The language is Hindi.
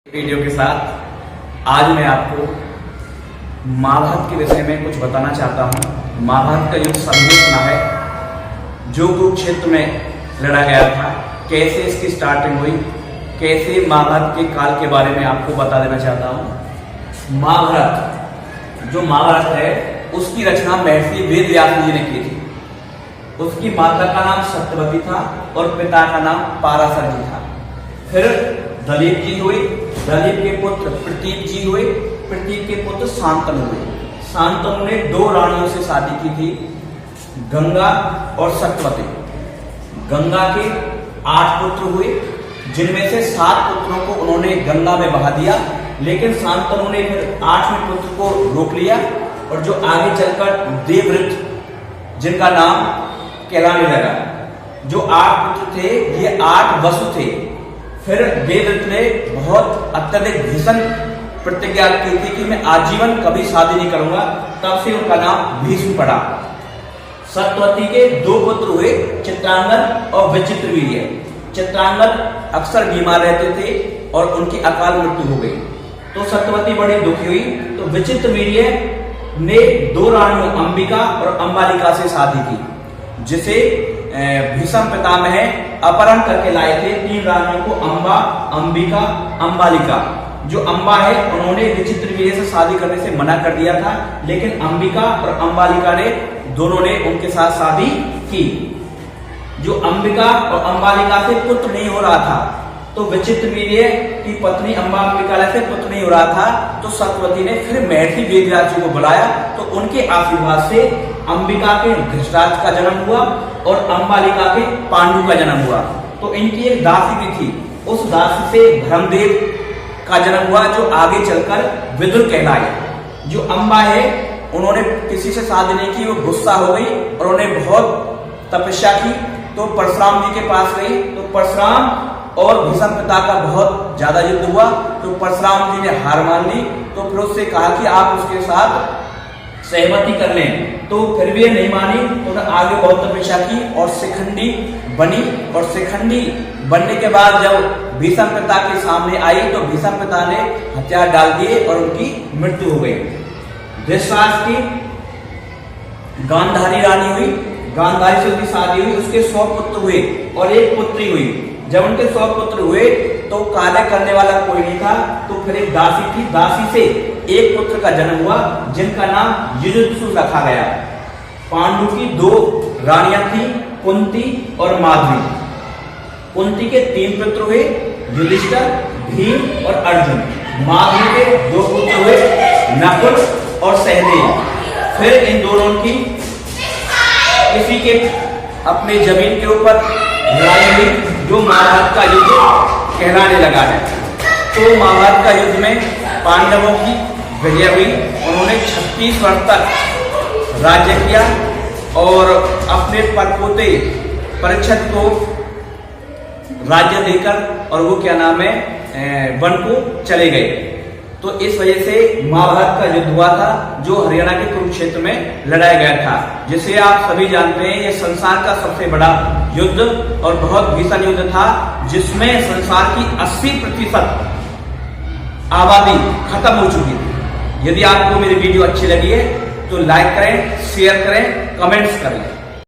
वीडियो के साथ आज मैं आपको महाभारत के विषय में कुछ बताना चाहता हूँ। महाभारत का युद्ध सभी सुना है, जो कुरुक्षेत्र में लड़ा गया था, कैसे इसकी स्टार्टिंग हुई, कैसे महाभारत के काल के बारे में आपको बता देना चाहता हूँ। महाभारत जो महाभारत है उसकी रचना महर्षि वेद व्यास जी ने की थी। उसकी माता का नाम सत्यवती था और पिता का नाम पाराशर जी था। फिर दलीप जी हुए, दलीप के पुत्र प्रतीप जी हुए, प्रतीप के पुत्र शांतनु हुए। शांतनु ने 2 रानियों से शादी की थी, गंगा और सत्यवती। गंगा के 8 पुत्र हुए, जिनमें से 7 पुत्रों को उन्होंने गंगा में बहा दिया, लेकिन शांतनु ने फिर 8वें पुत्र को रोक लिया और जो आगे चलकर देवव्रत, जिनका नाम कहलाने लगा। जो 8 पुत्र थे ये 8 वसु थे। फिर देवव्रत ने बहुत अत्यधिक भीषण प्रतिज्ञा की थी कि मैं आजीवन कभी शादी नहीं करूंगा, तब से उनका नाम भीष्म पड़ा। सत्यवती के 2 पुत्र हुए, चित्रांगद और विचित्रवीर्य। चित्रांगद अक्सर बीमार रहते थे और उनकी अकाल मृत्यु हो गई, तो सत्यवती बड़ी दुखी हुई। तो विचित्रवीर्य ने 2 रानियों अंबिका और अंबालिका से शादी की, जिसे भीष्म पितामह अपहरण करके लाए थे। 3 रानियों को, अंबा, अंबिका, अंबालिका। जो अंबा है उन्होंने विचित्रवीर्य से शादी करने से मना कर दिया था, लेकिन अंबिका और अंबालिका ने दोनों ने उनके साथ शादी की। जो अंबिका और अंबालिका से पुत्र नहीं हो रहा था, तो विचित्रवीर्य की पत्नी अंबिका से पुत्र नहीं हो रहा था, तो सत्यवती ने फिर महर्षि वेदव्यास जी को बुलाया। तो उनके आशीर्वाद से अंबिका के धृतराष्ट्र का जन्म हुआ और अंबालिका के पांडु का जन्म हुआ। तो इनकी एक दासी भी थी, उस दासी से धर्मदेव का जन्म हुआ, जो आगे चलकर विदुर कहलाए। जो अंबा है उन्होंने किसी से शादी नहीं की, वो गुस्सा हो गई और उन्होंने बहुत तपस्या की, तो परशुराम जी के पास गई। तो परशुराम और भीष्म पिता का बहुत ज्यादा युद्ध हुआ, तो परशुराम जी ने हार मान ली। तो फिर उससे कहा कि आप उसके साथ सहमति कर लें, तो फिर भी नहीं मानी। उन्होंने आगे बहुत तपस्या की और शिखंडी बनी, और शिखंडी बनने के बाद जब भीष्म पिता के सामने आई तो भीष्म पिता ने हथियार डाल दिए और उनकी मृत्यु हो गई। धृतराष्ट्र की गांधारी रानी हुई, गांधारी से उनकी शादी हुई, उसके 100 पुत्र हुए और 1 पुत्री हुई। जब उनके 100 पुत्र हुए तो कार्य करने वाला कोई नहीं था, तो फिर एक दासी थी, दासी से 1 पुत्र का जन्म हुआ, जिनका नाम युयुत्सु रखा गया। पांडु की 2 रानियां थी, कुंती और माधवी। कुंती के 3 पुत्र हुए, युधिष्ठिर, भीम और अर्जुन। माधवी के 2 पुत्र हुए, नकुल और सहदेव। फिर इन दोनों की किसी के अपने जमीन के ऊपर लड़ाई हुई, जो महाभारत का युद्ध कहलाने लगा है। तो महाभारत का युद्ध में पांडवों की विजय हुई। उन्होंने 36 वर्ष तक राज्य किया और अपने परपोते परीक्षित को राज्य देकर और वो क्या नाम है वन को चले गए। तो इस वजह से महाभारत का युद्ध हुआ था, जो हरियाणा के कुरुक्षेत्र में लड़ाया गया था, जिसे आप सभी जानते हैं ये संसार का सबसे बड़ा युद्ध और बहुत भीषण युद्ध था, जिसमें संसार की 80% आबादी खत्म हो चुकी थी। यदि आपको मेरी वीडियो अच्छी लगी है तो लाइक करें, शेयर करें, कमेंट्स करें।